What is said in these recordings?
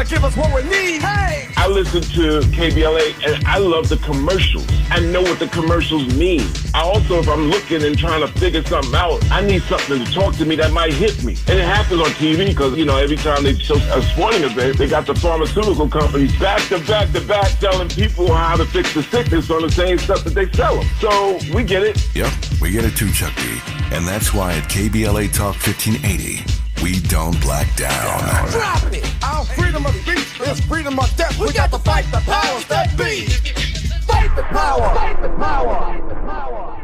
gotta give us what we need. Hey! I listen to KBLA and I love the commercials. I know what the commercials mean. I also, if I'm looking and trying to figure something out, I need something to talk to me that might hit me. And it happens on TV because, you know, every time they show a sporting event, they got the pharmaceutical companies back to back to back telling people how to fix the sickness on the same stuff that they sell them. So we get it. Yep, we get it too, Chuck D. And that's why at KBLA Talk 1580, we don't black down. Drop it! Our freedom of speech is freedom of death. We got to fight the powers that be. Fight the power! Fight the power! Fight the power!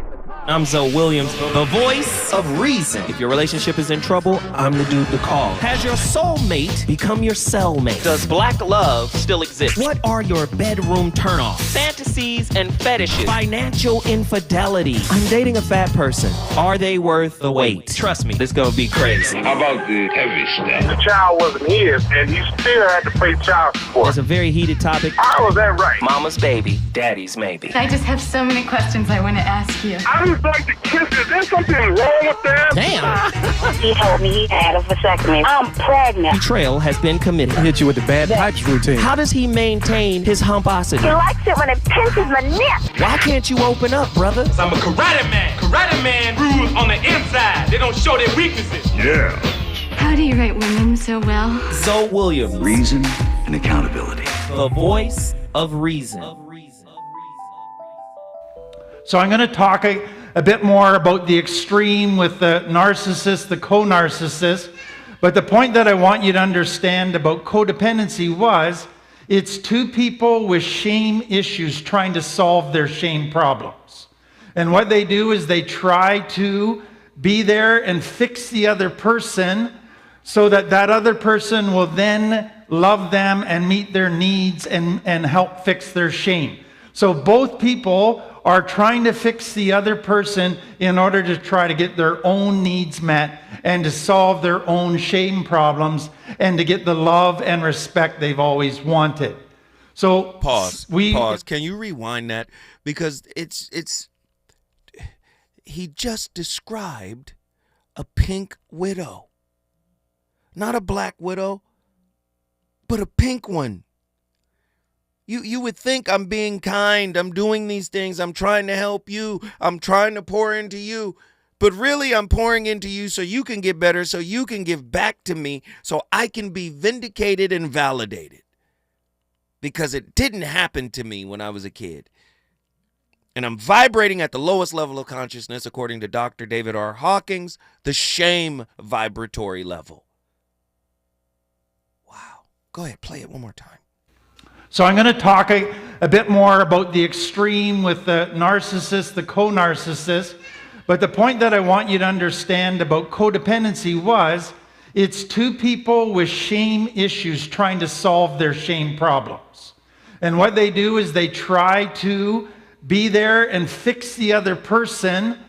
I'm Zoe Williams, the voice of reason. If your relationship is in trouble, I'm the dude to call. Has your soulmate become your cellmate? Does black love still exist? What are your bedroom turnoffs? Fantasies and fetishes. Financial infidelity. I'm dating a fat person. Are they worth the wait? Trust me, this gonna be crazy. How about the heavy stuff? The child wasn't his, and he still had to pay child support. It's a very heated topic. How was that right? Mama's baby, daddy's maybe. I just have so many questions I want to ask you. I just like to kiss it. Is there something wrong with that? Damn. He told me he had a vasectomy. I'm pregnant. Betrayal has been committed. Hit you with the bad pipes routine. How does he maintain his humposity? He likes it when it pinches my neck. Why can't you open up, brother? I'm a karate man. Karate man rules on the inside. They don't show their weaknesses. Yeah. How do you write women so well? Zoe Williams, Reason and accountability. the voice of reason. So I'm going to talk a bit more about the extreme with the narcissist, the co-narcissist. But the point that I want you to understand about codependency was it's two people with shame issues trying to solve their shame problems. And what they do is they try to be there and fix the other person so that that other person will then love them and meet their needs and help fix their shame. So both people are trying to fix the other person in order to try to get their own needs met and to solve their own shame problems and to get the love and respect they've always wanted. So Pause. Can you rewind that? Because he just described a pink widow. Not a black widow, but a pink one. You would think I'm being kind, I'm doing these things, I'm trying to help you, I'm trying to pour into you. But really, I'm pouring into you so you can get better, so you can give back to me, so I can be vindicated and validated. Because it didn't happen to me when I was a kid. And I'm vibrating at the lowest level of consciousness, according to Dr. David R. Hawkins, the shame vibratory level. Wow. Go ahead, play it one more time. So I'm going to talk a bit more about the extreme with the narcissist, the co-narcissist. But the point that I want you to understand about codependency was it's two people with shame issues trying to solve their shame problems. And what they do is they try to be there and fix the other person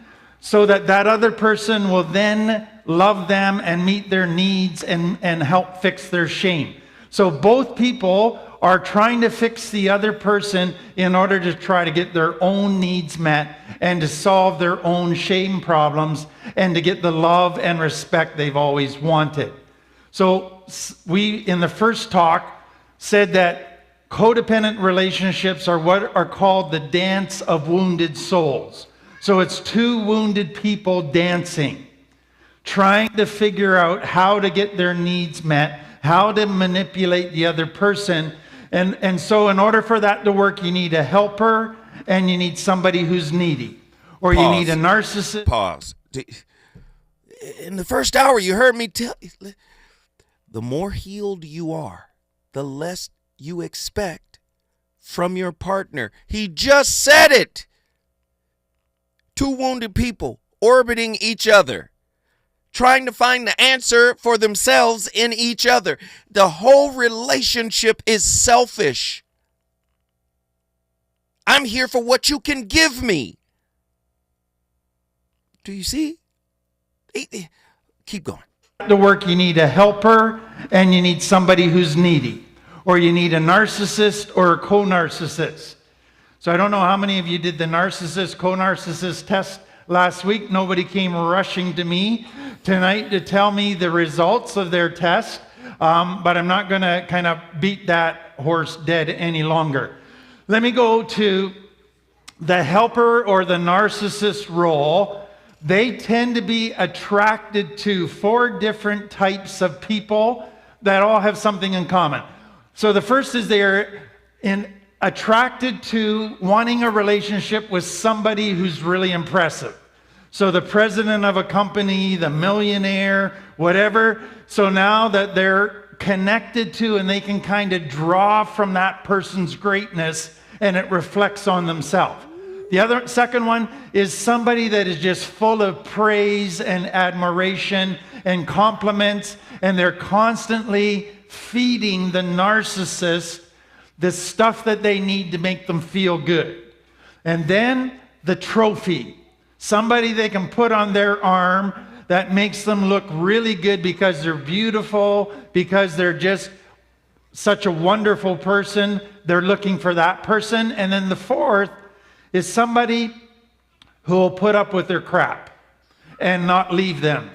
so that that other person will then love them and meet their needs and help fix their shame. So both people are trying to fix the other person in order to try to get their own needs met and to solve their own shame problems and to get the love and respect they've always wanted. So we, in the first talk, said that codependent relationships are what are called the dance of wounded souls. So it's two wounded people dancing, trying to figure out how to get their needs met, how to manipulate the other person. And so in order for that to work, you need a helper and you need somebody who's needy. Or you need a narcissist. Pause. In the first hour, you heard me tell you, the more healed you are, the less you expect from your partner. He just said it. Two wounded people orbiting each other, trying to find the answer for themselves in each other. The whole relationship is selfish. I'm here for what you can give me. Do you see? Keep going. To work, you need a helper and you need somebody who's needy. Or you need a narcissist or a co-narcissist. So I don't know how many of you did the narcissist, co-narcissist test last week. Nobody came rushing to me tonight to tell me the results of their test. but I'm not going to kind of beat that horse dead any longer. Let me go to the helper or the narcissist role. They tend to be attracted to 4 different types of people that all have something in common. So the first is they're attracted to wanting a relationship with somebody who's really impressive. So the president of a company, the millionaire, whatever. So now that they're connected to and they can kind of draw from that person's greatness and it reflects on themselves. The second one is somebody that is just full of praise and admiration and compliments, and they're constantly feeding the narcissist the stuff that they need to make them feel good. And then the trophy, somebody they can put on their arm that makes them look really good because they're beautiful, because they're just such a wonderful person. They're looking for that person. And then the fourth is somebody who will put up with their crap and not leave them.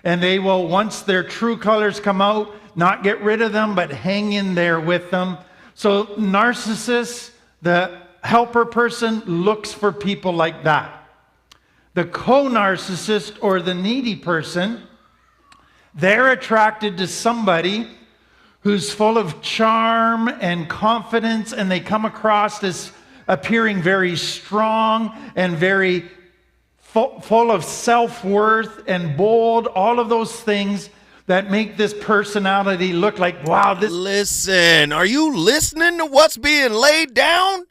And they will, once their true colors come out, not get rid of them, but hang in there with them. So narcissists, the helper person, looks for people like that. The co-narcissist or the needy person, they're attracted to somebody who's full of charm and confidence, and they come across as appearing very strong and very full of self-worth and bold, all of those things that make this personality look like, wow, this... Listen, are you listening to what's being laid down?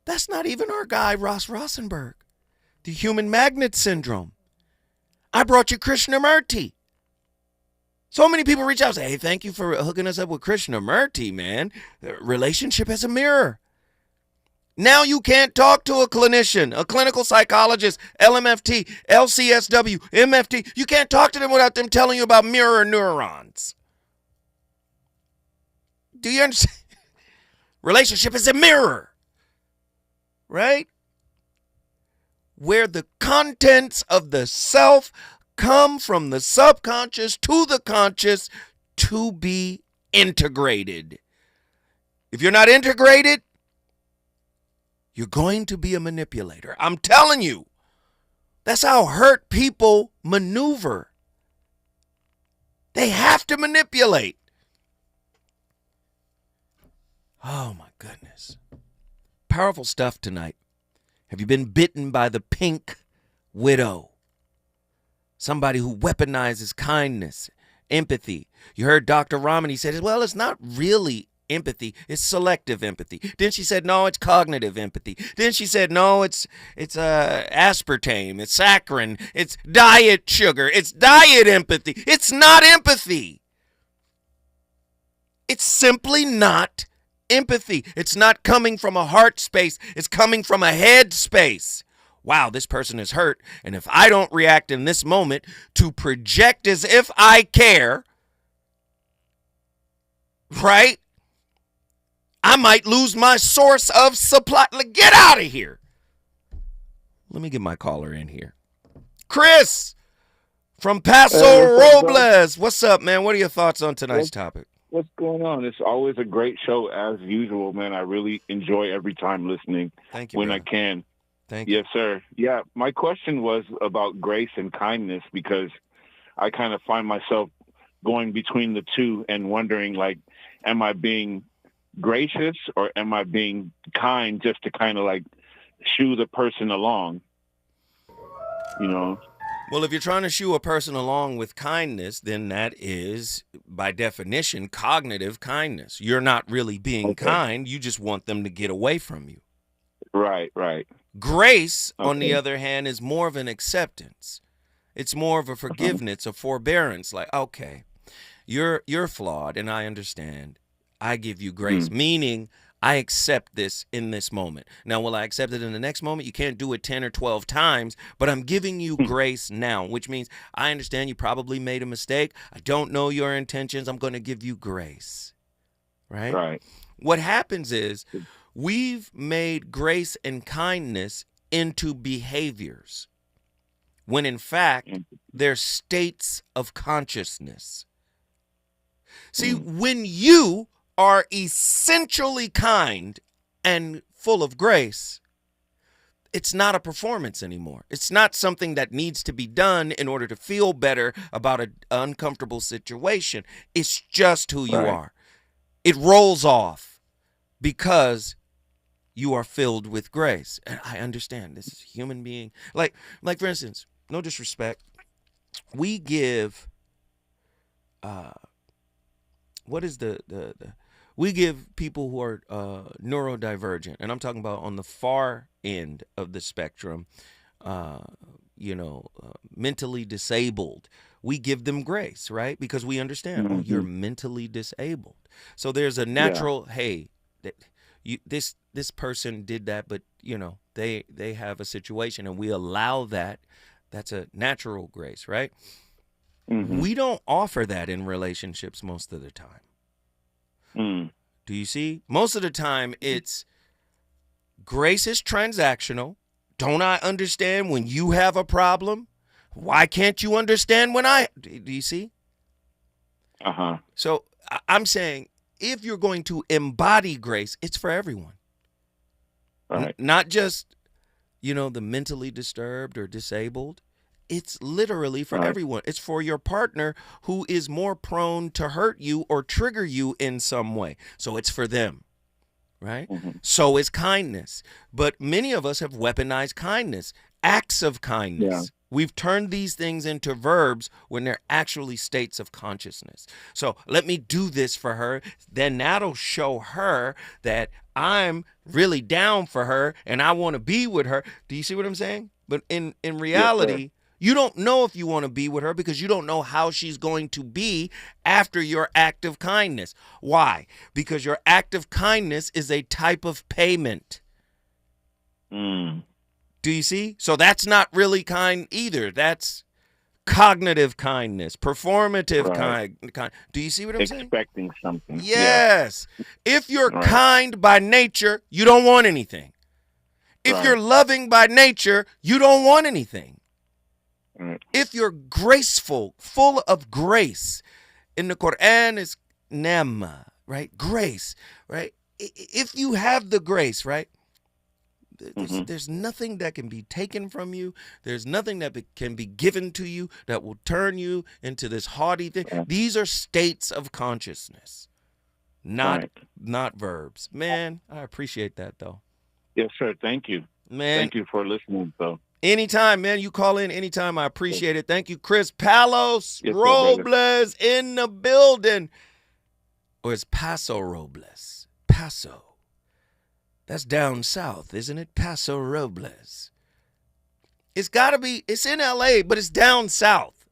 That's not even our guy, Ross Rosenberg. The human magnet syndrome. I brought you Krishnamurti. So many people reach out and say, hey, thank you for hooking us up with Krishnamurti, man. The relationship as a mirror. Now you can't talk to a clinician, a clinical psychologist, LMFT, LCSW, MFT. You can't talk to them without them telling you about mirror neurons. Do you understand? Relationship is a mirror, right? Where the contents of the self come from the subconscious to the conscious to be integrated. If you're not integrated, you're going to be a manipulator. I'm telling you, that's how hurt people maneuver. They have to manipulate. Oh my goodness. Powerful stuff tonight. Have you been bitten by the pink widow? Somebody who weaponizes kindness, empathy. You heard Dr. Rahman, he said, well, it's not really empathy, it's selective empathy. Then she said, no, it's cognitive empathy. Then she said, no, it's aspartame, it's saccharin, it's diet sugar, it's diet empathy. It's not empathy. It's simply not empathy. It's not coming from a heart space. It's coming from a head space. Wow, this person is hurt. And if I don't react in this moment to project as if I care, right? I might lose my source of supply. Get out of here. Let me get my caller in here. Chris from Paso Robles. What's up, man? What are your thoughts on tonight's topic? What's going on? It's always a great show as usual, man. I really enjoy every time listening. Thank you, when brother. I can. Thank you. Yes, sir. Yeah, my question was about grace and kindness because I kind of find myself going between the two and wondering, like, am I being gracious or am I being kind just to kind of like shoo the person along? You know? Well, if you're trying to shoo a person along with kindness, then that is, by definition, cognitive kindness. You're not really being kind. You just want them to get away from you. Right, right. Grace, on the other hand, is more of an acceptance. It's more of a forgiveness, a forbearance. Like, okay, you're flawed, and I understand. I give you grace, meaning I accept this in this moment. Now, will I accept it in the next moment? You can't do it 10 or 12 times, but I'm giving you grace now, which means I understand you probably made a mistake. I don't know your intentions. I'm going to give you grace, right? Right. What happens is we've made grace and kindness into behaviors when, in fact, they're states of consciousness. See, when you are essentially kind and full of grace, it's not a performance anymore. It's not something that needs to be done in order to feel better about an uncomfortable situation. It's just who you are. It rolls off because you are filled with grace. And I understand this is a human being. Like for instance, no disrespect, we give we give people who are neurodivergent, and I'm talking about on the far end of the spectrum, mentally disabled. We give them grace, right? Because we understand, oh, you're mentally disabled. So there's a natural, hey, this person did that, but they have a situation, and we allow that. That's a natural grace, right? We don't offer that in relationships most of the time. Do you see? Most of the time, it's grace is transactional. Don't I understand when you have a problem? Why can't you understand when do you see? So I'm saying, if you're going to embody grace, it's for everyone. Not just, the mentally disturbed or disabled. It's literally for everyone. It's for your partner who is more prone to hurt you or trigger you in some way. So it's for them, right? So is kindness. But many of us have weaponized kindness, acts of kindness. Yeah. We've turned these things into verbs when they're actually states of consciousness. So let me do this for her. Then that'll show her that I'm really down for her and I want to be with her. Do you see what I'm saying? But in reality, you don't know if you want to be with her because you don't know how she's going to be after your act of kindness. Why? Because your act of kindness is a type of payment. Do you see? So that's not really kind either. That's cognitive kindness, performative kind. Do you see what I'm saying? Expecting something. Yes. Yeah. If you're kind by nature, you don't want anything. If you're loving by nature, you don't want anything. If you're graceful, full of grace, in the Quran is nema, right? Grace, right? If you have the grace, right? There's nothing that can be taken from you. There's nothing that can be given to you that will turn you into this haughty thing. These are states of consciousness, not verbs. Man, I appreciate that, though. Yes, sir. Thank you. Man. Thank you for listening, though. Anytime, man. You call in anytime. I appreciate it. Thank you, Chris Palos Robles in the building. Or it's Paso Robles. Paso. That's down south, isn't it? Paso Robles. It's got to be, it's in L.A., but it's down south.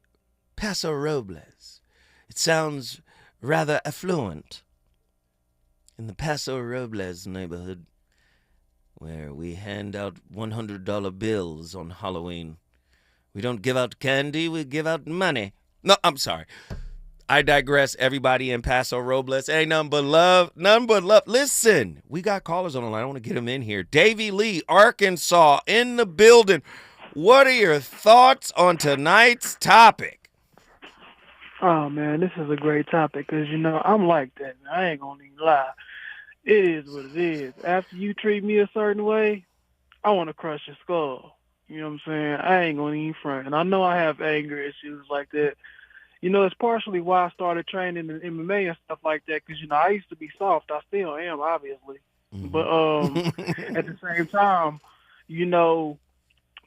Paso Robles. It sounds rather affluent. In the Paso Robles neighborhood, where we hand out $100 bills on Halloween. We don't give out candy, we give out money. No, I'm sorry. I digress. Everybody in Paso Robles. Ain't nothing but love. Nothing but love. Listen, we got callers on the line. I want to get them in here. Davy Lee, Arkansas, in the building. What are your thoughts on tonight's topic? Oh, man, this is a great topic because, I'm like that. I ain't going to even lie. It is what it is. After you treat me a certain way, I want to crush your skull. You know what I'm saying? I ain't going to even front. And I know I have anger issues like that. It's partially why I started training in MMA and stuff like that because, I used to be soft. I still am, obviously. But at the same time,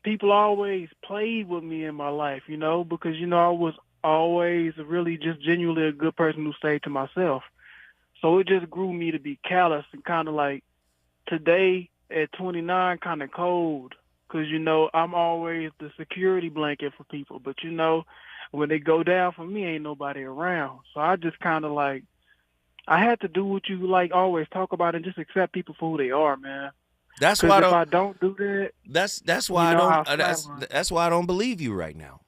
people always played with me in my life, because, I was always really just genuinely a good person who stayed to myself. So it just grew me to be callous and kind of like today at 29, kind of cold because, I'm always the security blanket for people. But, when they go down for me, ain't nobody around. So I just kind of like, I had to do what you like always talk about and just accept people for who they are, man. That's why if I don't do that, that's why I don't. That's why I don't believe you right now.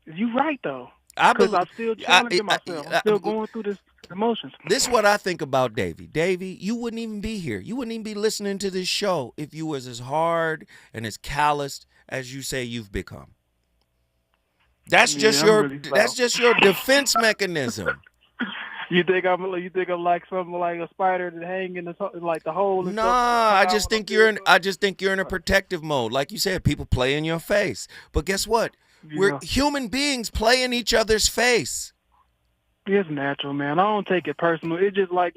You right though. Because I'm still challenging myself. I'm still going through this emotions. This is what I think about Davey. Davey, you wouldn't even be here. You wouldn't even be listening to this show if you was as hard and as calloused as you say you've become. That's just your defense mechanism. You think I'm like something like a spider that hang in the hole? And Nah, stuff? I just think you're in a protective mode. Like you said, people play in your face. But guess what? We're human beings play in each other's face. It's natural, man. I don't take it personal. It's just like,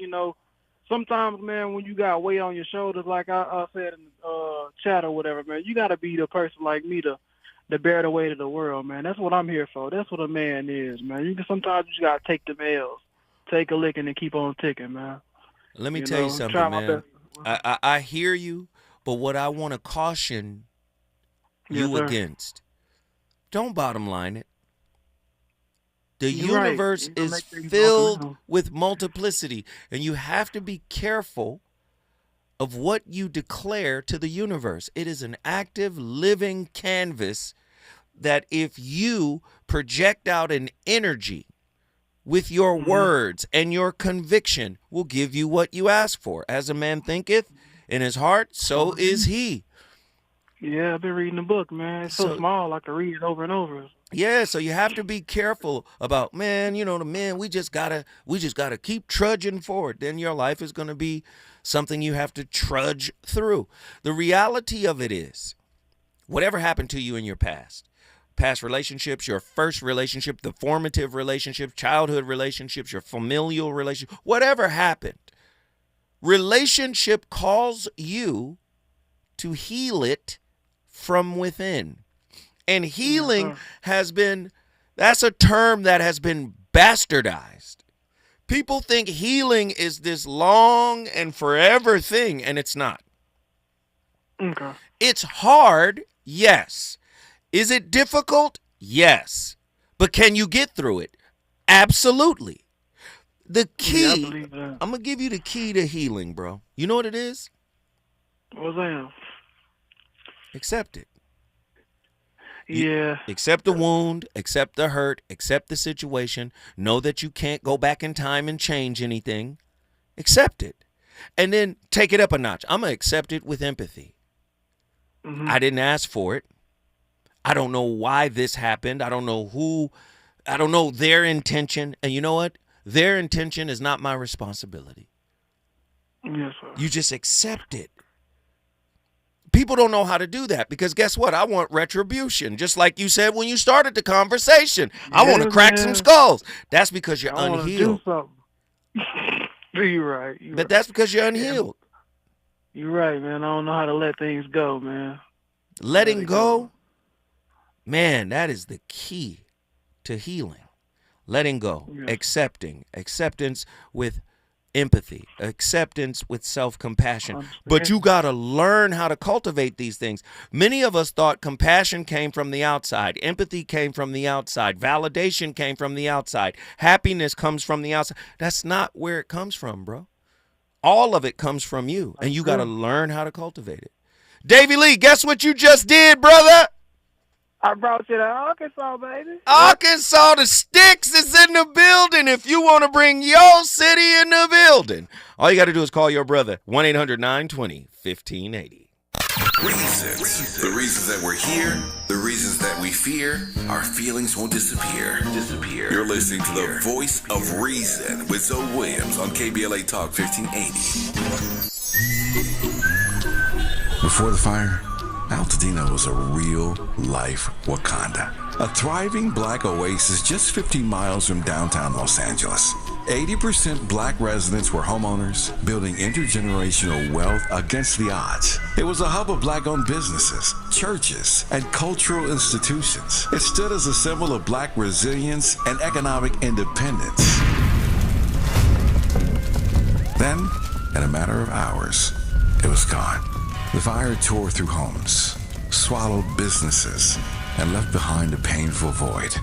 sometimes, man, when you got weight on your shoulders, like I said in the chat or whatever, man, you got to be the person like me to bear the weight of the world, man. That's what I'm here for. That's what a man is, man. Sometimes you just got to take the L's. Take a licking and keep on ticking, man. Let me tell you something, man. I hear you, but what I want to caution you against, don't bottom line it. The universe is filled with multiplicity, and you have to be careful of what you declare to the universe. It is an active, living canvas that if you project out an energy with your words and your conviction will give you what you ask for. As a man thinketh in his heart, so is he. Yeah, I've been reading the book, man. It's so small, I can read it over and over. Yeah, so you have to be careful about, man, the men, we just gotta keep trudging forward. Then your life is gonna be something you have to trudge through. The reality of it is, whatever happened to you in your past relationships, your first relationship, the formative relationships, childhood relationships, your familial relationship, whatever happened, relationship calls you to heal it from within. And healing that's a term that has been bastardized. People think healing is this long and forever thing, and it's not. Okay. It's hard, yes. Is it difficult? Yes. But can you get through it? Absolutely. The key, I'm going to give you the key to healing, bro. You know what it is? What's that? Accept it. Yeah. Accept the wound, accept the hurt, accept the situation. Know that you can't go back in time and change anything. Accept it. And then take it up a notch. I'm going to accept it with empathy. I didn't ask for it. I don't know why this happened. I don't know their intention. And you know what? Their intention is not my responsibility. Yes, sir. You just accept it. People don't know how to do that because guess what? I want retribution. Just like you said when you started the conversation. I want to crack some skulls. That's because you're unhealed. Do something. You're right. But that's because you're unhealed. You're right, man. I don't know how to let things go, man. Letting go? Man, that is the key to healing. Letting go, acceptance with empathy, acceptance with self-compassion. But you got to learn how to cultivate these things. Many of us thought compassion came from the outside, empathy came from the outside, validation came from the outside, happiness comes from the outside. That's not where it comes from, bro. All of it comes from you, and you got to learn how to cultivate it. Davey Lee, guess what you just did, brother? I brought you to Arkansas, baby. Arkansas, the Sticks is in the building. If you want to bring your city in the building, all you got to do is call your brother, 1-800-920-1580. Reasons. The reasons that we're here, the reasons that we fear, our feelings won't disappear. You're listening to the voice of reason with Zoe Williams on KBLA Talk 1580. Before the fire, Altadena was a real-life Wakanda. A thriving black oasis just 15 miles from downtown Los Angeles. 80% black residents were homeowners, building intergenerational wealth against the odds. It was a hub of black-owned businesses, churches, and cultural institutions. It stood as a symbol of black resilience and economic independence. Then, in a matter of hours, it was gone. The fire tore through homes, swallowed businesses, and left behind a painful void.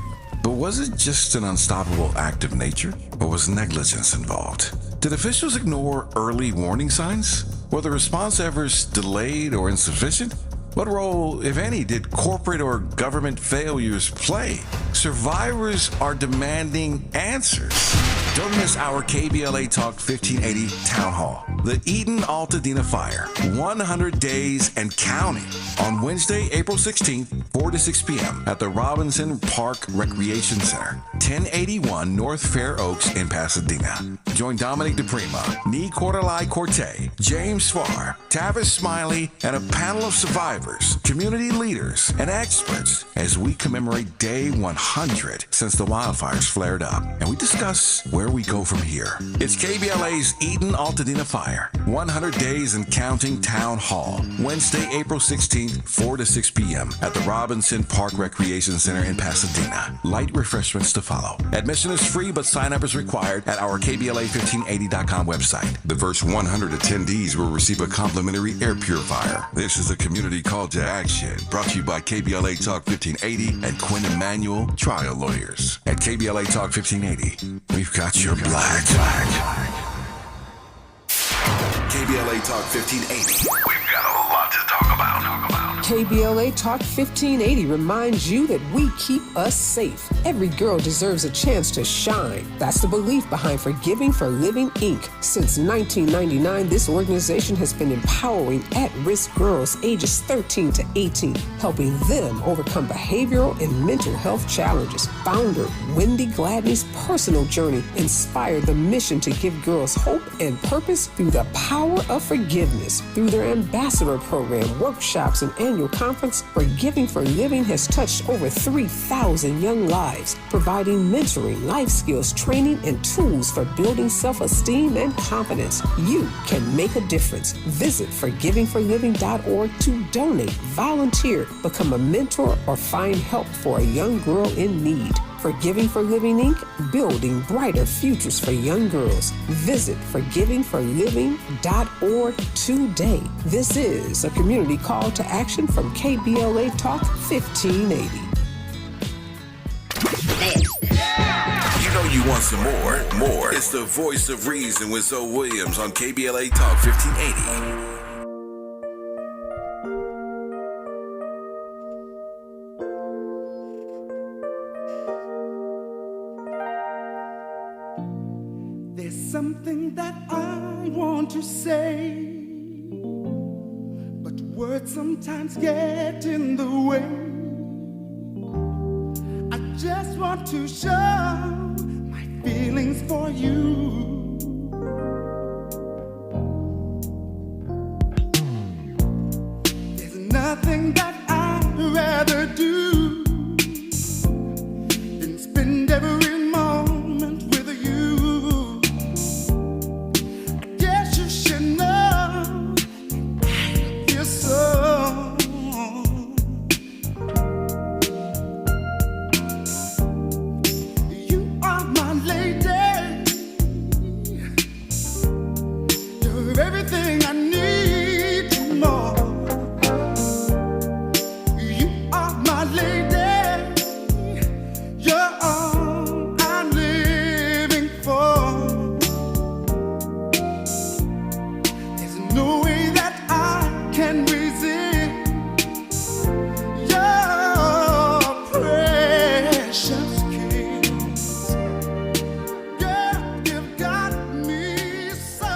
But was it just an unstoppable act of nature, or was negligence involved? Did officials ignore early warning signs? Were the response efforts delayed or insufficient? What role, if any, did corporate or government failures play? Survivors are demanding answers. Don't miss our KBLA Talk 1580 Town Hall. The Eden Altadena Fire, 100 days and counting. On Wednesday, April 16th, 4 to 6 p.m. at the Robinson Park Recreation Center, 1081 North Fair Oaks in Pasadena. Join Dominic DePrima, Nee Cordelai Corte, James Farr, Tavis Smiley, and a panel of survivors, community leaders, and experts as we commemorate Day 100 since the wildfires flared up. And we discuss where we go from here. It's KBLA's Eden Altadena Fire, 100 Days and Counting Town Hall, Wednesday, April 16th, 4 to 6 p.m. at the Robinson Park Recreation Center in Pasadena. Light refreshments to follow. Admission is free, but sign-up is required at our KBLA1580.com website. The first 100 attendees will receive a complimentary air purifier. This is a community call to action, brought to you by KBLA Talk 1580 and Quinn Emanuel Trial Lawyers. At KBLA Talk 1580, we've got your black. KBLA Talk 1580. We've got a lot to talk about. KBLA Talk 1580 reminds you that we keep us safe. Every girl deserves a chance to shine. That's the belief behind Forgiving for Living, Inc. Since 1999, this organization has been empowering at-risk girls ages 13 to 18, helping them overcome behavioral and mental health challenges. Founder Wendy Gladney's personal journey inspired the mission to give girls hope and purpose through the power of forgiveness. Through their ambassador program, workshops, and annual conference, Forgiving for Living has touched over 3,000 young lives, providing mentoring, life skills, training, and tools for building self-esteem and confidence. You can make a difference. Visit forgivingforliving.org to donate, volunteer, become a mentor, or find help for a young girl in need. Forgiving for Living, Inc., building brighter futures for young girls. Visit forgivingforliving.org today. This is a community call to action from KBLA Talk 1580. You know you want some more. It's the Voice of Reason with Zoe Williams on KBLA Talk 1580. Something that I want to say, but words sometimes get in the way. I just want to show my feelings for you. There's nothing that I'd rather do than spend every moment with you. Everything I need and more. You are my lady. You're all I'm living for. There's no way that I can resist your precious kiss. Girl, you've got me so.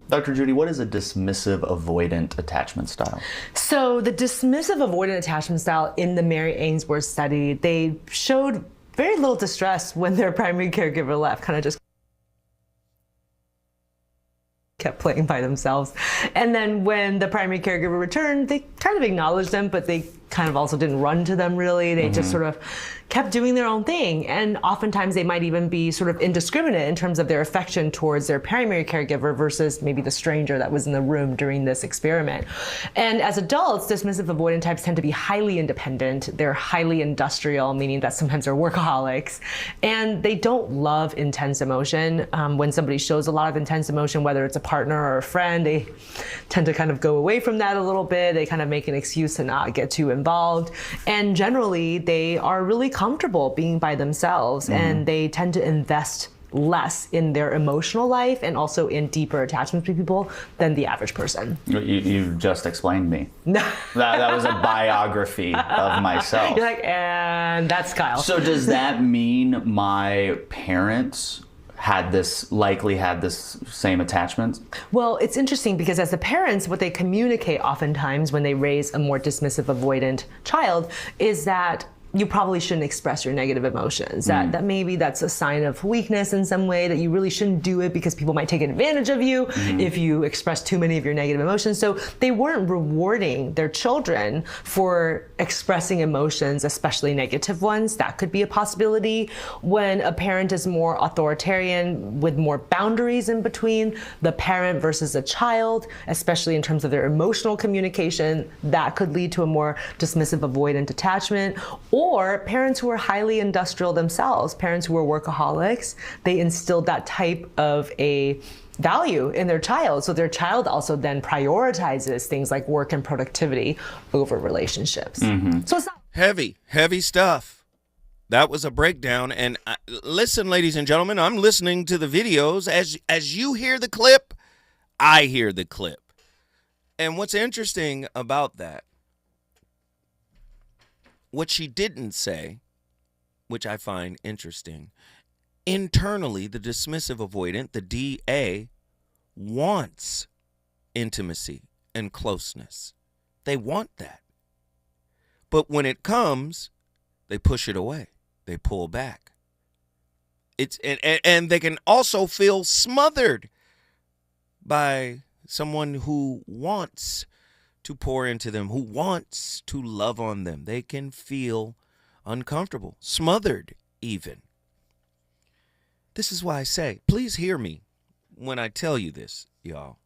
Dr. Judy, what is a dismissive avoidant attachment style? So the dismissive avoidant attachment style in the Mary Ainsworth study, they showed very little distress when their primary caregiver left, kind of just kept playing by themselves. And then when the primary caregiver returned, they kind of acknowledged them, but they kind of also didn't run to them really. They just sort of kept doing their own thing. And oftentimes they might even be sort of indiscriminate in terms of their affection towards their primary caregiver versus maybe the stranger that was in the room during this experiment. And as adults, dismissive avoidant types tend to be highly independent. They're highly industrial, meaning that sometimes they're workaholics. And they don't love intense emotion. When somebody shows a lot of intense emotion, whether it's a partner or a friend, they tend to kind of go away from that a little bit. They kind of make an excuse to not get too involved. And generally, they are really comfortable being by themselves, and they tend to invest less in their emotional life and also in deeper attachments with people than the average person. You just explained me. that was a biography of myself. You're like, and that's Kyle. So does that mean my parents likely had this same attachment? Well, it's interesting because as the parents, what they communicate oftentimes when they raise a more dismissive, avoidant child is that you probably shouldn't express your negative emotions. That maybe that's a sign of weakness in some way, that you really shouldn't do it because people might take advantage of you if you express too many of your negative emotions. So they weren't rewarding their children for expressing emotions, especially negative ones. That could be a possibility. When a parent is more authoritarian with more boundaries in between the parent versus a child, especially in terms of their emotional communication, that could lead to a more dismissive, avoidant attachment. Or parents who are highly industrial themselves, parents who are workaholics, they instilled that type of a value in their child. So their child also then prioritizes things like work and productivity over relationships. So it's not heavy stuff. That was a breakdown. And listen, ladies and gentlemen, I'm listening to the videos. As you hear the clip, I hear the clip. And what's interesting about that, what she didn't say, which I find interesting, internally, the dismissive avoidant, the DA, wants intimacy and closeness. They want that. But when it comes, they push it away. They pull back. And they can also feel smothered by someone who wants to pour into them, who wants to love on them. They can feel uncomfortable, smothered even. This is why I say, please hear me when I tell you this, y'all.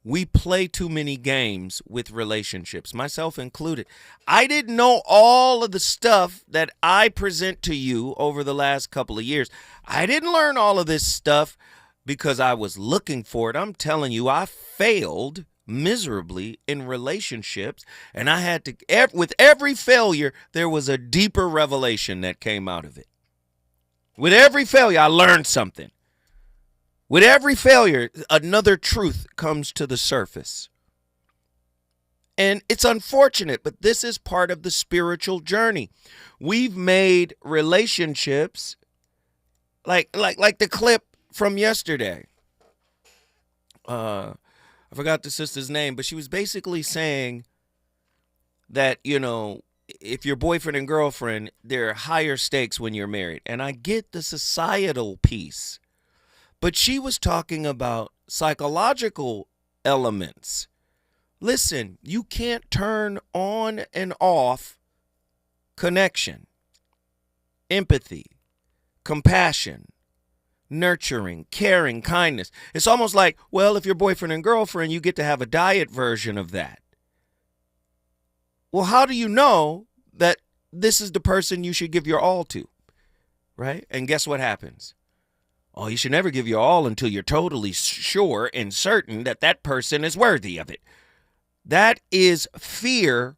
We play too many games with relationships, myself included. I didn't know all of the stuff that I present to you over the last couple of years. I didn't learn all of this stuff because I was looking for it. I'm telling you, I failed miserably in relationships, and I had to, with every failure, there was a deeper revelation that came out of it. With every failure, I learned something. With every failure, another truth comes to the surface. And it's unfortunate, but this is part of the spiritual journey. We've made relationships like the clip from yesterday. I forgot the sister's name, but she was basically saying that, you know, if you're boyfriend and girlfriend, there are higher stakes when you're married. And I get the societal piece, but she was talking about psychological elements. Listen, you can't turn on and off connection, empathy, compassion, nurturing, caring, kindness. It's almost like, well, if you're boyfriend and girlfriend, you get to have a diet version of that. Well, how do you know that this is the person you should give your all to, right? And guess what happens? Oh, you should never give your all until you're totally sure and certain that that person is worthy of it. That is fear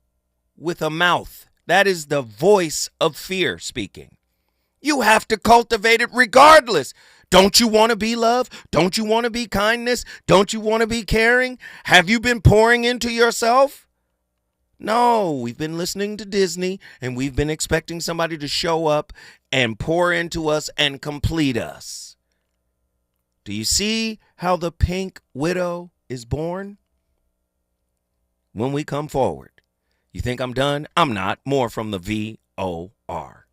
with a mouth. That is the voice of fear speaking. You have to cultivate it regardless. Don't you want to be love? Don't you want to be kindness? Don't you want to be caring? Have you been pouring into yourself? No, we've been listening to Disney and we've been expecting somebody to show up and pour into us and complete us. Do you see how the pink widow is born? When we come forward. You think I'm done? I'm not. More from the VOR.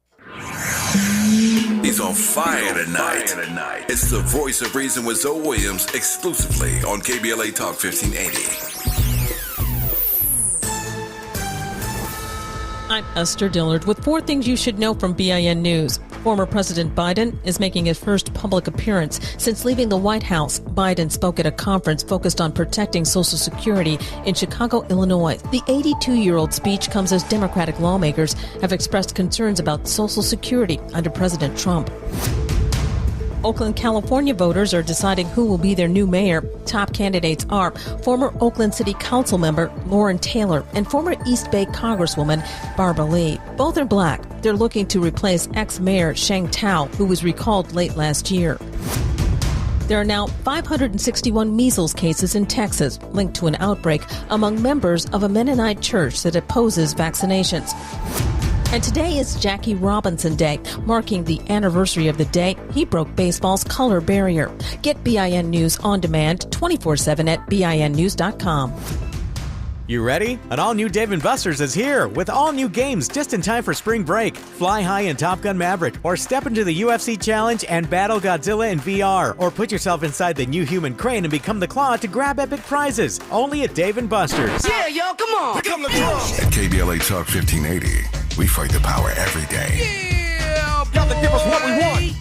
He's on fire tonight. It's the Voice of Reason with Zoe Williams exclusively on KBLA Talk 1580. I'm Esther Dillard with 4 things you should know from BIN News. Former President Biden is making his first public appearance since leaving the White House. Biden spoke at a conference focused on protecting Social Security in Chicago, Illinois. The 82-year-old speech comes as Democratic lawmakers have expressed concerns about Social Security under President Trump. Oakland, California voters are deciding who will be their new mayor. Top candidates are former Oakland City Council member Lauren Taylor and former East Bay Congresswoman Barbara Lee. Both are black. They're looking to replace ex-mayor Sheng Tao, who was recalled late last year. There are now 561 measles cases in Texas, linked to an outbreak among members of a Mennonite church that opposes vaccinations. And today is Jackie Robinson Day, marking the anniversary of the day he broke baseball's color barrier. Get BIN News on demand 24/7 at BINnews.com. You ready? An all-new Dave & Buster's is here with all-new games just in time for spring break. Fly high in Top Gun Maverick, or step into the UFC Challenge and battle Godzilla in VR, or put yourself inside the new human crane and become the Claw to grab epic prizes. Only at Dave & Buster's. Yeah, yo, come on. Become the Claw. At KBLA Talk 1580, we fight the power every day. Yeah, gotta give us what we want.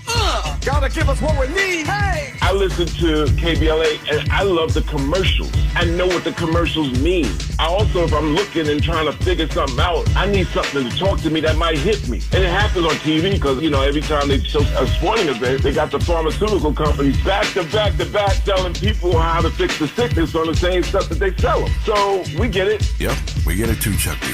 Gotta give us what we need. Hey. I listen to KBLA and I love the commercials. I know what the commercials mean. I also, if I'm looking and trying to figure something out, I need something to talk to me that might hit me. And it happens on TV because, you know, every time they show a sporting event, they got the pharmaceutical companies back to back telling people how to fix the sickness on the same stuff that they sell them. So we get it. Yep, we get it too, Chuck D.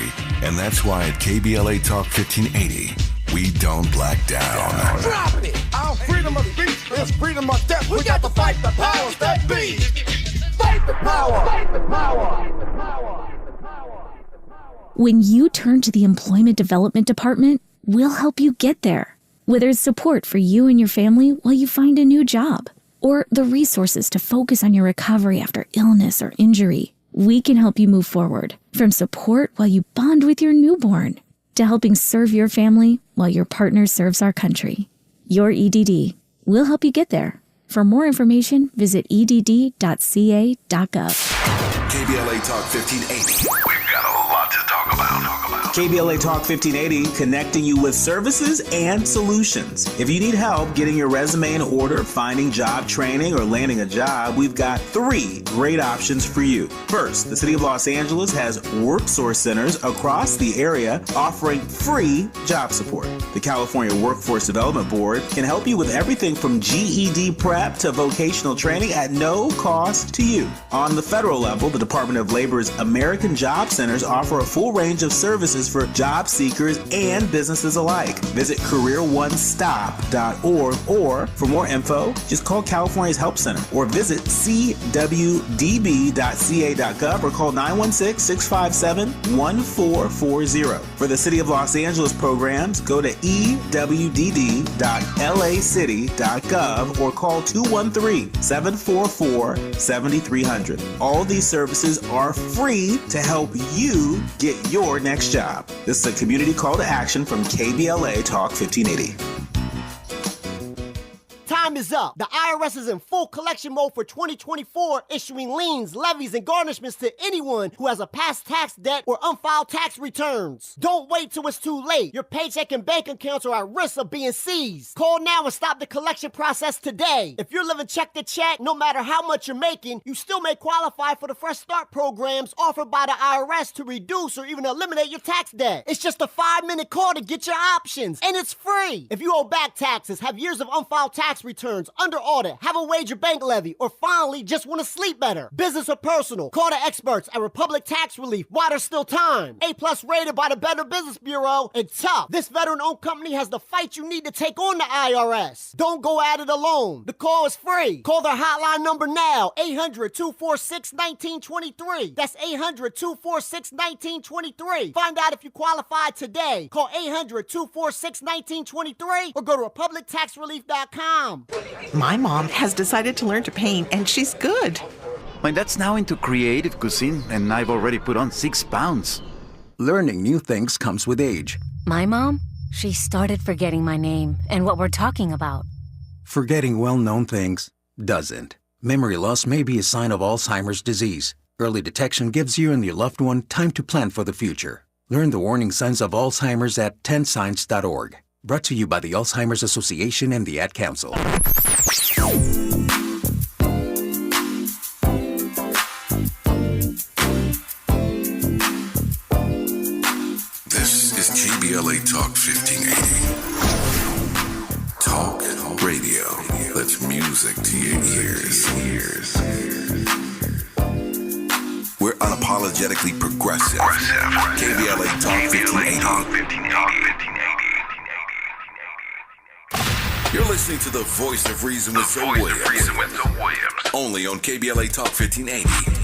And that's why at KBLA Talk 1580, we don't black down. Dropping it. Our freedom of speech is freedom of death. We got to fight the powers that be. Fight the power. Fight the power. When you turn to the Employment Development Department, we'll help you get there. Whether it's support for you and your family while you find a new job, or the resources to focus on your recovery after illness or injury, we can help you move forward. From support while you bond with your newborn, to helping serve your family while your partner serves our country. Your EDD. We'll help you get there. For more information, visit edd.ca.gov. KBLA Talk 1580. We've got a lot to talk about. KBLA Talk 1580, connecting you with services and solutions. If you need help getting your resume in order, finding job training, or landing a job, we've got 3 great options for you. First, the City of Los Angeles has WorkSource centers across the area offering free job support. The California Workforce Development Board can help you with everything from GED prep to vocational training at no cost to you. On the federal level, the Department of Labor's American Job Centers offer a full range of services for job seekers and businesses alike. Visit careeronestop.org, or for more info, just call California's Help Center or visit cwdb.ca.gov or call 916-657-1440. For the City of Los Angeles programs, go to ewd.lacity.gov or call 213-744-7300. All these services are free to help you get your next job. This is a community call to action from KBLA Talk 1580. Time is up. The IRS is in full collection mode for 2024, issuing liens, levies, and garnishments to anyone who has a past tax debt or unfiled tax returns. Don't wait till it's too late. Your paycheck and bank accounts are at risk of being seized. Call now and stop the collection process today. If you're living check to check, no matter how much you're making, you still may qualify for the Fresh Start programs offered by the IRS to reduce or even eliminate your tax debt. It's just a 5-minute call to get your options, and it's free. If you owe back taxes, have years of unfiled tax returns, under audit, have a wage or bank levy, or finally just want to sleep better, business or personal, call the experts at Republic Tax Relief while there's still time. A+ rated by the Better Business Bureau, and tough. This veteran-owned company has the fight you need to take on the IRS. Don't go at it alone. The call is free. Call their hotline number now, 800-246-1923. That's 800-246-1923. Find out if you qualify today. Call 800-246-1923 or go to republictaxrelief.com. My mom has decided to learn to paint, and she's good. My dad's now into creative cuisine, and I've already put on 6 pounds. Learning new things comes with age. My mom, she started forgetting my name and what we're talking about. Forgetting well-known things doesn't. Memory loss may be a sign of Alzheimer's disease. Early detection gives you and your loved one time to plan for the future. Learn the warning signs of Alzheimer's at 10signs.org. Brought to you by the Alzheimer's Association and the Ad Council. This is KBLA Talk 1580. Talk radio that music to your ears. We're unapologetically progressive. KBLA Talk 1580. You're listening to the voice of reason with Zoe Williams. Only on KBLA Talk 1580.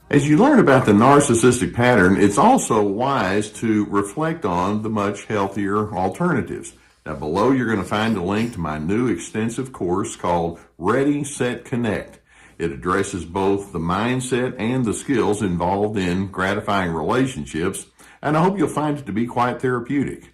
As you learn about the narcissistic pattern, it's also wise to reflect on the much healthier alternatives. Now, below you're going to find a link to my new extensive course called Ready, Set, Connect. It addresses both the mindset and the skills involved in gratifying relationships, and I hope you'll find it to be quite therapeutic.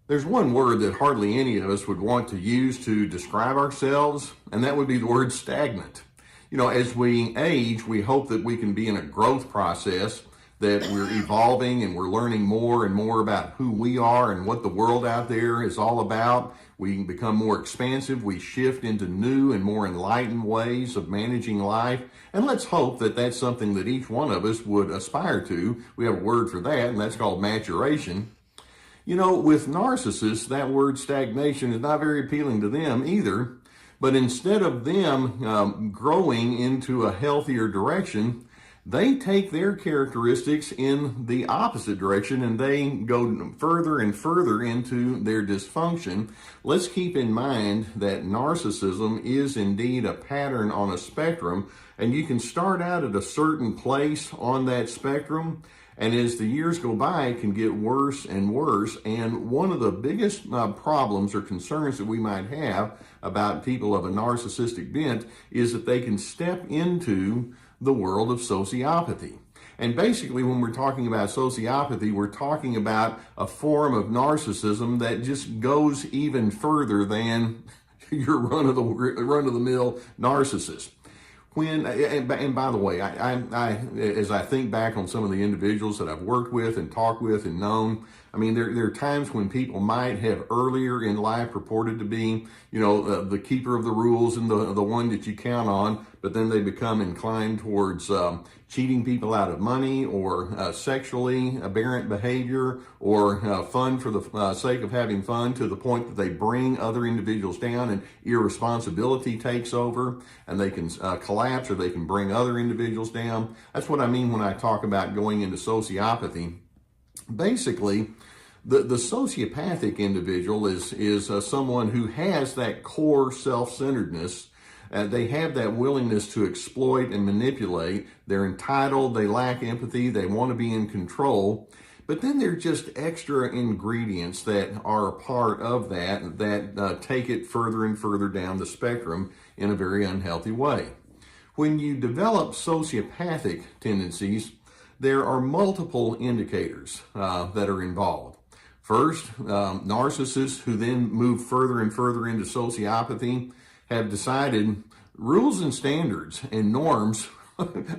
There's one word that hardly any of us would want to use to describe ourselves, and that would be the word stagnant. You know, as we age, we hope that we can be in a growth process, that we're evolving and we're learning more and more about who we are and what the world out there is all about. We can become more expansive. We shift into new and more enlightened ways of managing life. And let's hope that that's something that each one of us would aspire to. We have a word for that, and that's called maturation. You know, with narcissists, that word stagnation is not very appealing to them either. But instead of them growing into a healthier direction, they take their characteristics in the opposite direction and they go further and further into their dysfunction. Let's keep in mind that narcissism is indeed a pattern on a spectrum, and you can start out at a certain place on that spectrum, and as the years go by, it can get worse and worse. And one of the biggest problems or concerns that we might have about people of a narcissistic bent is that they can step into the world of sociopathy. And basically, when we're talking about sociopathy, we're talking about a form of narcissism that just goes even further than your run-of-the-mill narcissist. And by the way, I as I think back on some of the individuals that I've worked with and talked with and known, I mean, there are times when people might have earlier in life purported to be, you know, the keeper of the rules and the one that you count on, but then they become inclined towards cheating people out of money or sexually aberrant behavior or fun for the sake of having fun, to the point that they bring other individuals down and irresponsibility takes over and they can collapse, or they can bring other individuals down. That's what I mean when I talk about going into sociopathy. Basically, the sociopathic individual is someone who has that core self-centeredness. They have that willingness to exploit and manipulate. They're entitled, they lack empathy, they want to be in control. But then there are just extra ingredients that are a part of that take it further and further down the spectrum in a very unhealthy way. When you develop sociopathic tendencies, there are multiple indicators that are involved. First, narcissists who then move further and further into sociopathy have decided rules and standards and norms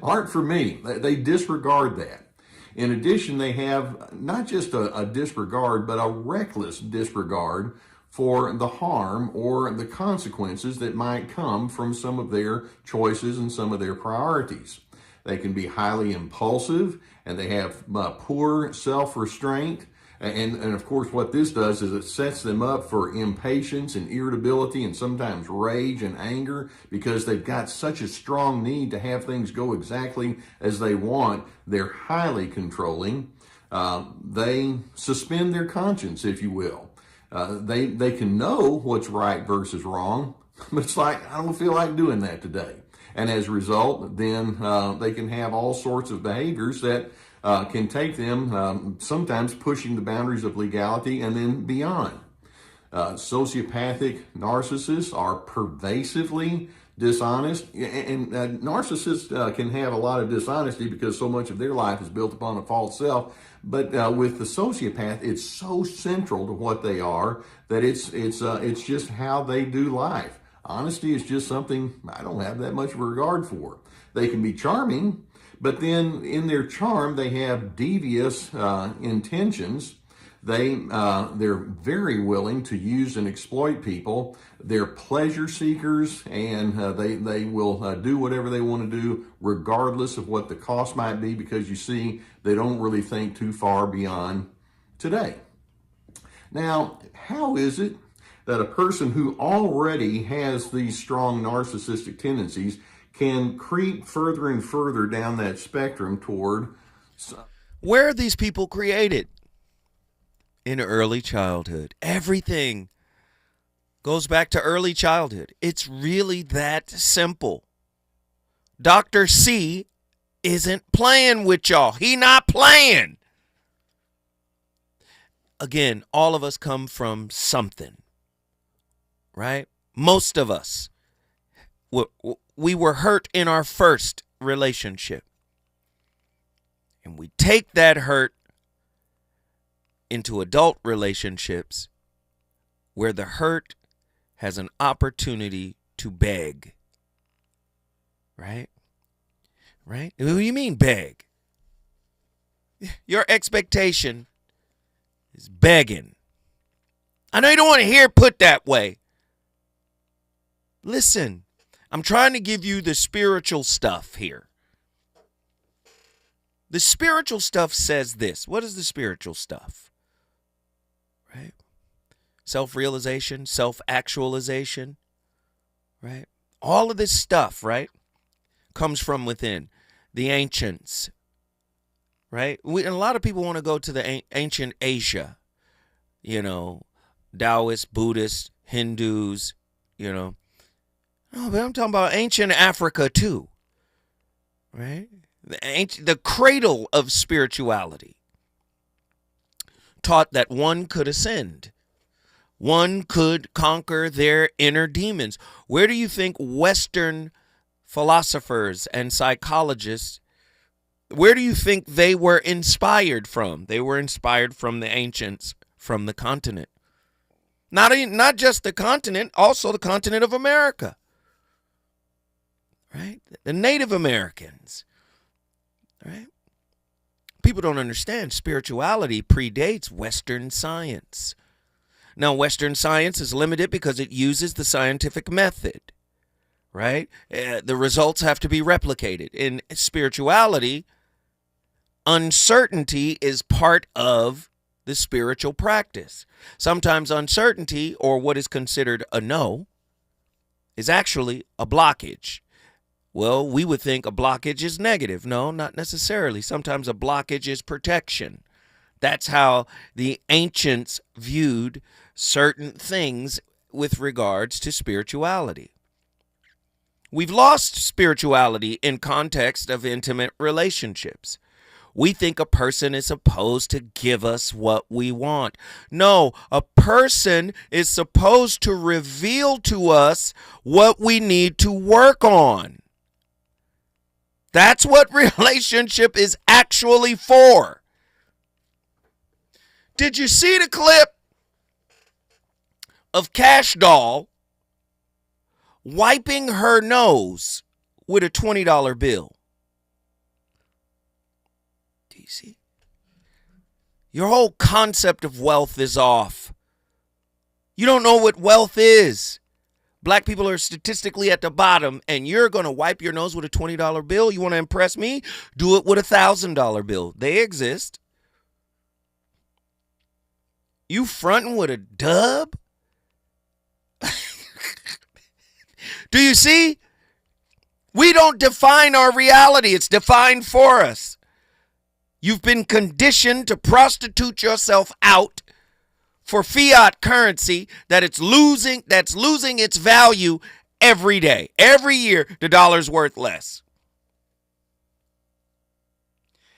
aren't for me. They disregard that. In addition, they have not just a disregard, but a reckless disregard for the harm or the consequences that might come from some of their choices and some of their priorities. They can be highly impulsive, and they have poor self-restraint. And of course, what this does is it sets them up for impatience and irritability and sometimes rage and anger because they've got such a strong need to have things go exactly as they want. They're highly controlling. They suspend their conscience, if you will. They can know what's right versus wrong, but it's like, I don't feel like doing that today. And as a result, then they can have all sorts of behaviors that can take them sometimes pushing the boundaries of legality and then beyond. Sociopathic narcissists are pervasively dishonest, and narcissists can have a lot of dishonesty because so much of their life is built upon a false self. But with the sociopath, it's so central to what they are that it's just how they do life. Honesty is just something I don't have that much of a regard for. They can be charming, but then in their charm, they have devious intentions. They're very willing to use and exploit people. They're pleasure seekers, and they will do whatever they want to do, regardless of what the cost might be, because you see, they don't really think too far beyond today. Now, how is it that a person who already has these strong narcissistic tendencies can creep further and further down that spectrum toward... Where are these people created? In early childhood. Everything goes back to early childhood. It's really that simple. Dr. C isn't playing with y'all. He not playing. Again, all of us come from something, right? Most of us. We were hurt in our first relationship. And we take that hurt into adult relationships where the hurt has an opportunity to beg. Right? Right? What do you mean beg? Your expectation is begging. I know you don't want to hear it put that way. Listen, I'm trying to give you the spiritual stuff here. The spiritual stuff says this. What is the spiritual stuff? Right? Self-realization, self-actualization, right? All of this stuff, right, comes from within. The ancients, right? And a lot of people want to go to the ancient Asia, Taoists, Buddhists, Hindus, No, but I'm talking about ancient Africa too, right? The cradle of spirituality taught that one could ascend. One could conquer their inner demons. Where do you think Western philosophers and psychologists, where do you think they were inspired from? They were inspired from the ancients, from the continent. Not just the continent, also the continent of America. Right? The Native Americans. Right? People don't understand spirituality predates Western science. Now, Western science is limited because it uses the scientific method, right? The results have to be replicated. In spirituality, uncertainty is part of the spiritual practice. Sometimes uncertainty, or what is considered a no, is actually a blockage. Well, we would think a blockage is negative. No, not necessarily. Sometimes a blockage is protection. That's how the ancients viewed certain things with regards to spirituality. We've lost spirituality in context of intimate relationships. We think a person is supposed to give us what we want. No, a person is supposed to reveal to us what we need to work on. That's what relationship is actually for. Did you see the clip of Cash Doll wiping her nose with a $20 bill. Do you see? Your whole concept of wealth is off. You don't know what wealth is. Black people are statistically at the bottom, and you're going to wipe your nose with a $20 bill? You want to impress me? Do it with a $1,000 bill. They exist. You fronting with a dub? Do you see? We don't define our reality. It's defined for us. You've been conditioned to prostitute yourself out for fiat currency that's losing its value every day. Every year, the dollar's worth less.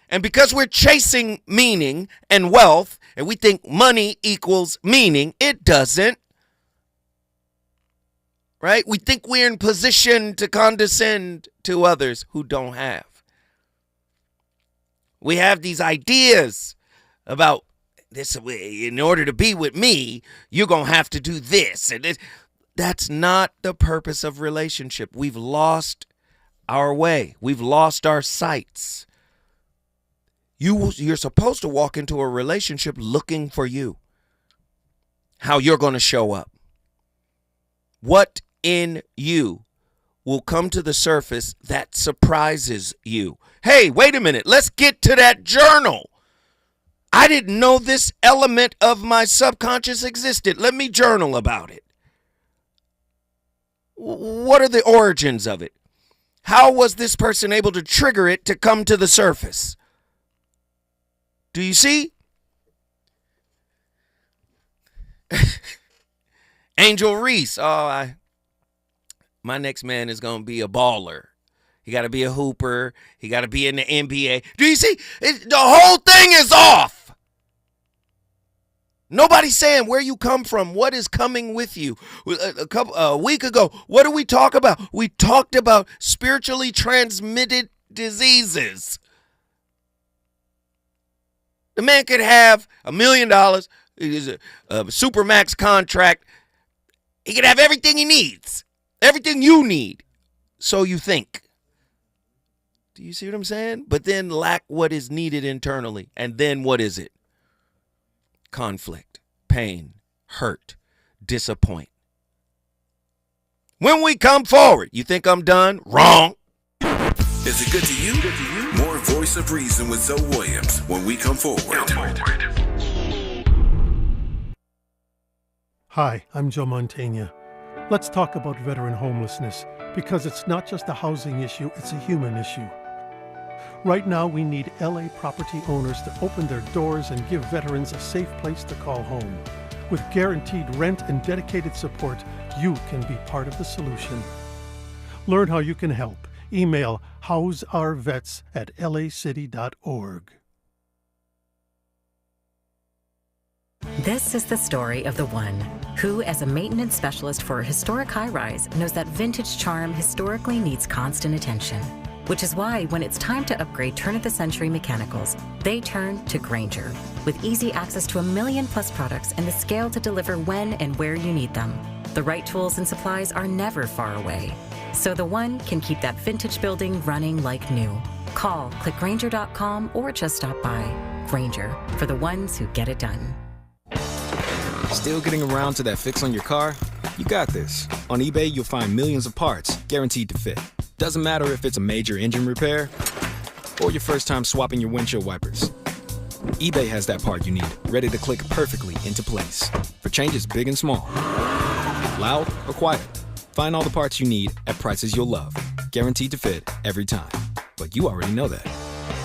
And because we're chasing meaning and wealth, and we think money equals meaning, it doesn't. Right? We think we're in position to condescend to others who don't have. We have these ideas about this. In order to be with me, you're going to have to do this. And this. That's not the purpose of relationship. We've lost our way. We've lost our sights. You're supposed to walk into a relationship looking for you. How you're going to show up. What in you will come to the surface that surprises you. Hey, wait a minute. Let's get to that journal. I didn't know this element of my subconscious existed. Let me journal about it. What are the origins of it? How was this person able to trigger it to come to the surface? Do you see? Angel Reese. My next man is going to be a baller. He got to be a hooper. He got to be in the NBA. Do you see? The whole thing is off. Nobody's saying where you come from, what is coming with you. A week ago, what did we talk about? We talked about spiritually transmitted diseases. The man could have $1 million, a Supermax contract. He could have everything he needs, everything you need. So you think. Do you see what I'm saying? But then lack what is needed internally. And then what is it? Conflict, pain, hurt, disappoint. When we come forward, you think I'm done? Wrong. Is it good to you? More Voice of Reason with Zoe Williams when we come forward. Hi, I'm Joe Montaigne. Let's talk about veteran homelessness, because it's not just a housing issue, it's a human issue. Right now, we need LA property owners to open their doors and give veterans a safe place to call home. With guaranteed rent and dedicated support, you can be part of the solution. Learn how you can help. Email houseourvets@lacity.org. This is the story of the one who, as a maintenance specialist for a historic high-rise, knows that vintage charm historically needs constant attention. Which is why, when it's time to upgrade turn-of-the-century mechanicals, they turn to Grainger. With easy access to 1 million+ products and the scale to deliver when and where you need them. The right tools and supplies are never far away. So the one can keep that vintage building running like new. Call, click Grainger.com, or just stop by. Grainger, for the ones who get it done. Still getting around to that fix on your car? You got this. On eBay, you'll find millions of parts, guaranteed to fit. Doesn't matter if it's a major engine repair or your first time swapping your windshield wipers. eBay has that part you need, ready to click perfectly into place for changes big and small. Loud or quiet, find all the parts you need at prices you'll love, guaranteed to fit every time. But you already know that.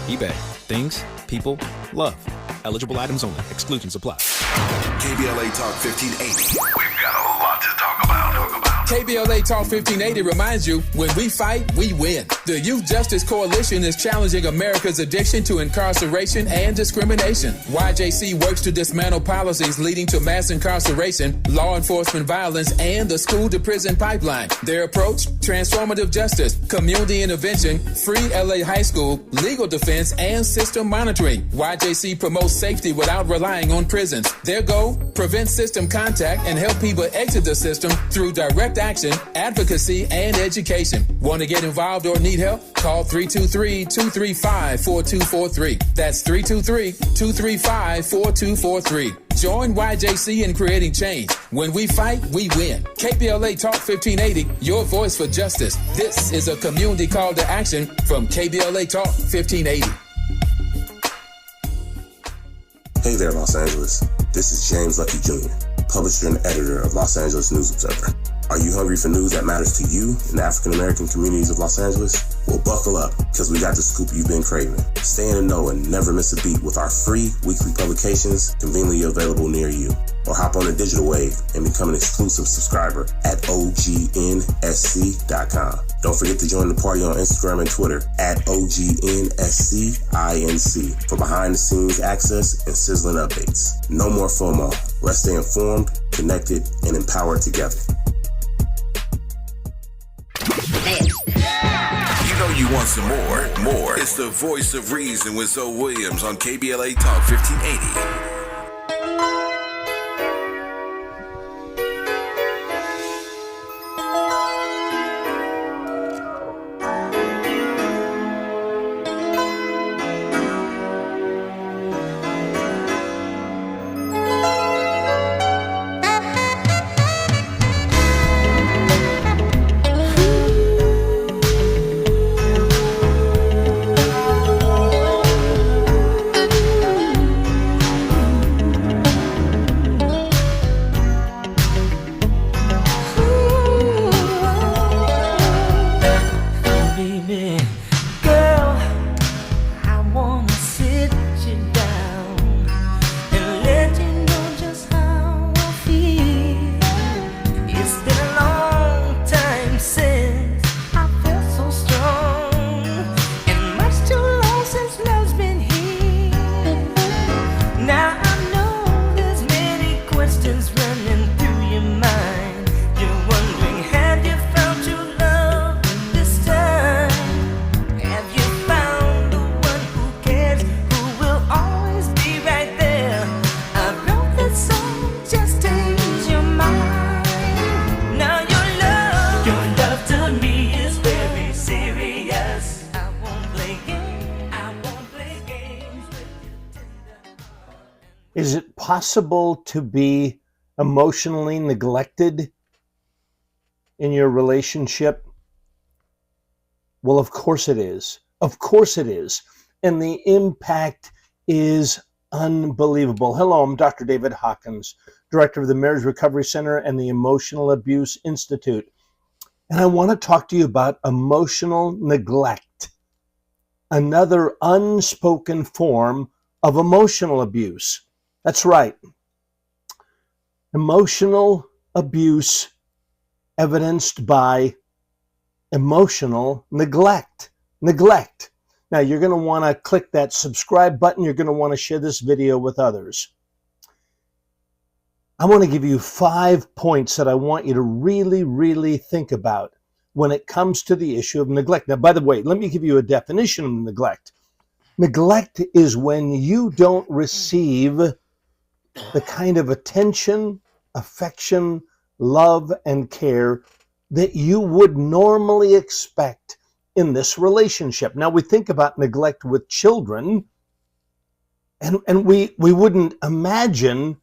eBay, things, people, love. Eligible items only. Exclusions apply. KBLA Talk 1580. We've got a lot to talk about. KBLA Talk 1580 reminds you, when we fight, we win. The Youth Justice Coalition is challenging America's addiction to incarceration and discrimination. YJC works to dismantle policies leading to mass incarceration, law enforcement violence, and the school-to-prison pipeline. Their approach? Transformative justice, community intervention, free LA high school, legal defense, and system monitoring. YJC promotes safety without relying on prisons. Their goal? Prevent system contact and help people exit the system through direct action, advocacy, and education. Want to get involved or need help? Call 323-235-4243. That's 323-235-4243. Join YJC in creating change. When we fight, we win. KBLA Talk 1580, your voice for justice. This is a community call to action from KBLA Talk 1580. Hey there, Los Angeles. This is James Lucky Jr., publisher and editor of Los Angeles News Observer. Are you hungry for news that matters to you in the African-American communities of Los Angeles? Well, buckle up, because we got the scoop you've been craving. Stay in the know and never miss a beat with our free weekly publications conveniently available near you. Or hop on the digital wave and become an exclusive subscriber at OGNSC.com. Don't forget to join the party on Instagram and Twitter at OGNSCINC for behind-the-scenes access and sizzling updates. No more FOMO. Let's stay informed, connected, and empowered together. You know you want some more. It's the voice of reason with Zoe Williams on KBLA Talk 1580. Is it possible to be emotionally neglected in your relationship? Well, of course it is. Of course it is. And the impact is unbelievable. Hello, I'm Dr. David Hawkins, Director of the Marriage Recovery Center and the Emotional Abuse Institute. And I want to talk to you about emotional neglect, another unspoken form of emotional abuse. That's right. Emotional abuse evidenced by emotional neglect. Neglect. Now, you're going to want to click that subscribe button. You're going to want to share this video with others. I want to give you 5 points that I want you to really, really think about when it comes to the issue of neglect. Now, by the way, let me give you a definition of neglect. Neglect is when you don't receive the kind of attention, affection, love, and care that you would normally expect in this relationship. Now, we think about neglect with children, and we wouldn't imagine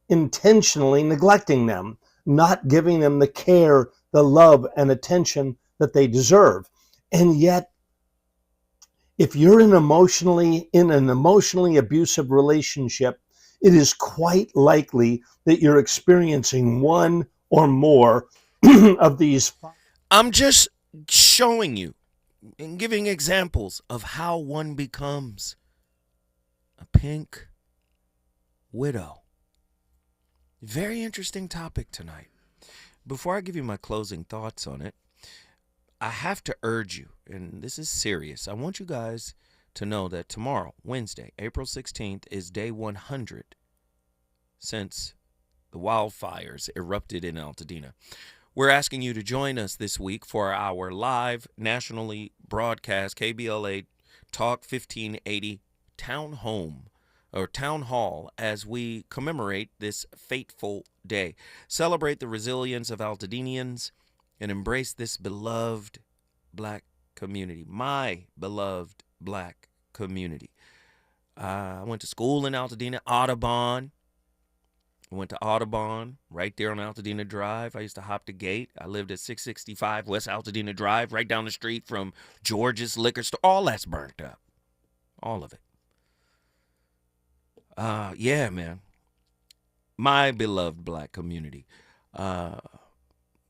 intentionally neglecting them, not giving them the care, the love, and attention that they deserve. And yet, if you're in an emotionally abusive relationship, it is quite likely that you're experiencing one or more of these. I'm just showing you and giving examples of how one becomes a pink widow. Very interesting topic tonight. Before I give you my closing thoughts on it, I have to urge you, and this is serious. I want you guys to know that tomorrow, Wednesday, April 16th, is day 100 since the wildfires erupted in Altadena. We're asking you to join us this week for our live, nationally broadcast KBLA Talk 1580 town hall as we commemorate this fateful day. Celebrate the resilience of Altadenians and embrace this beloved black community, my beloved black community. I went to school in Altadena, Audubon. I went to Audubon right there on Altadena Drive. I used to hop the gate. I lived at 665 West Altadena Drive, right down the street from George's Liquor Store. All that's burnt up. All of it. Yeah, man. My beloved black community.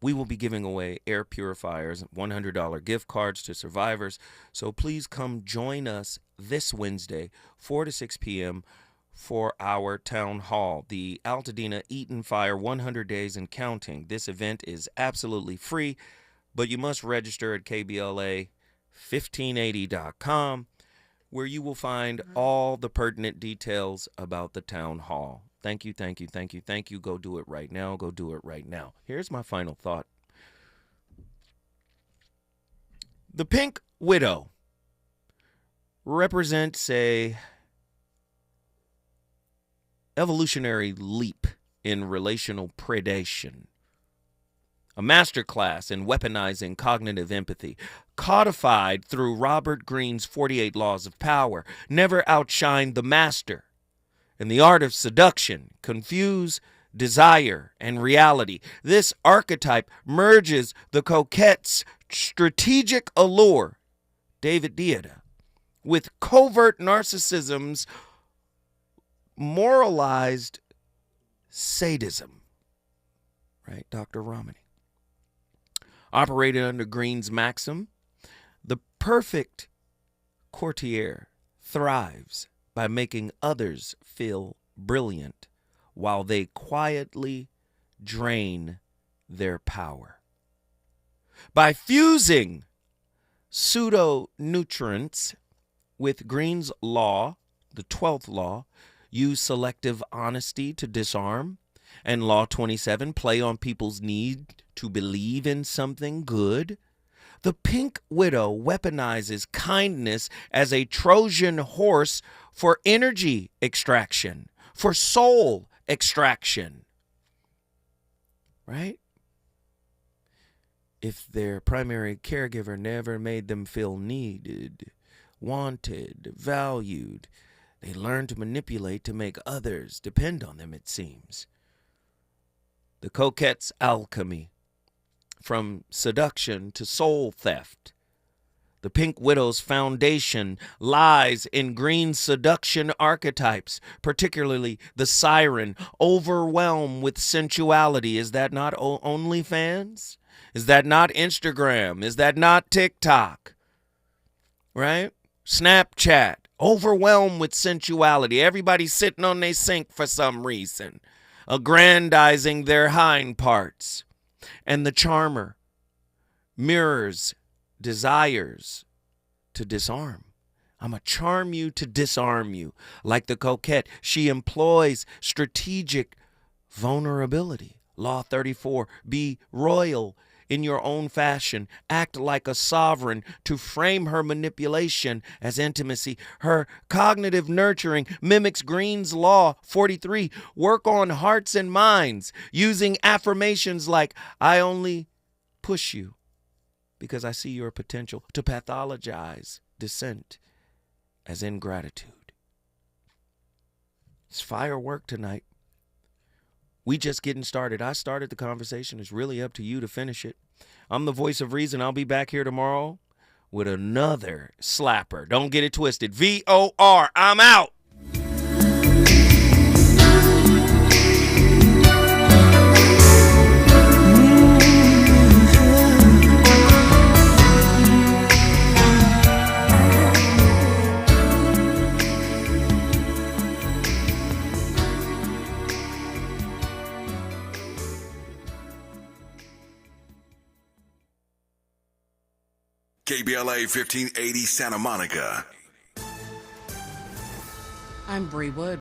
We will be giving away air purifiers, $100 gift cards to survivors. So please come join us this Wednesday, 4 to 6 p.m., for our town hall, the Altadena Eat and Fire 100 Days and Counting. This event is absolutely free, but you must register at KBLA1580.com, where you will find all the pertinent details about the town hall. Thank you, thank you, thank you, thank you. Go do it right now. Go do it right now. Here's my final thought. The Pink Widow represents a evolutionary leap in relational predation, a masterclass in weaponizing cognitive empathy, codified through Robert Greene's 48 Laws of Power. Never outshine the master. In the art of seduction, confuse desire and reality. This archetype merges the coquette's strategic allure, David Deida, with covert narcissism's moralized sadism, right? Dr. Romney. Operated under Greene's maxim, the perfect courtier thrives by making others feel brilliant while they quietly drain their power. By fusing pseudo-nutrients with Greene's law, the 12th law, use selective honesty to disarm, and Law 27, play on people's need to believe in something good, the Pink Widow weaponizes kindness as a Trojan horse for energy extraction, for soul extraction. Right? If their primary caregiver never made them feel needed, wanted, valued, they learn to manipulate to make others depend on them, it seems. The coquette's alchemy, from seduction to soul theft. The Pink Widow's foundation lies in Greene's seduction archetypes, particularly the siren, overwhelmed with sensuality. Is that not OnlyFans? Is that not Instagram? Is that not TikTok? Right? Snapchat, overwhelmed with sensuality. Everybody's sitting on their sink for some reason, aggrandizing their hind parts. And the charmer mirrors desires to disarm. I'm going to charm you to disarm you. Like the coquette, she employs strategic vulnerability. Law 34, be royal in your own fashion. Act like a sovereign to frame her manipulation as intimacy. Her cognitive nurturing mimics Greene's Law 43. Work on hearts and minds using affirmations like, I only push you because I see your potential, to pathologize dissent as ingratitude. It's firework tonight. We just getting started. I started the conversation. It's really up to you to finish it. I'm the voice of reason. I'll be back here tomorrow with another slapper. Don't get it twisted. VOR. I'm out. KBLA 1580 Santa Monica. I'm Bree Wood.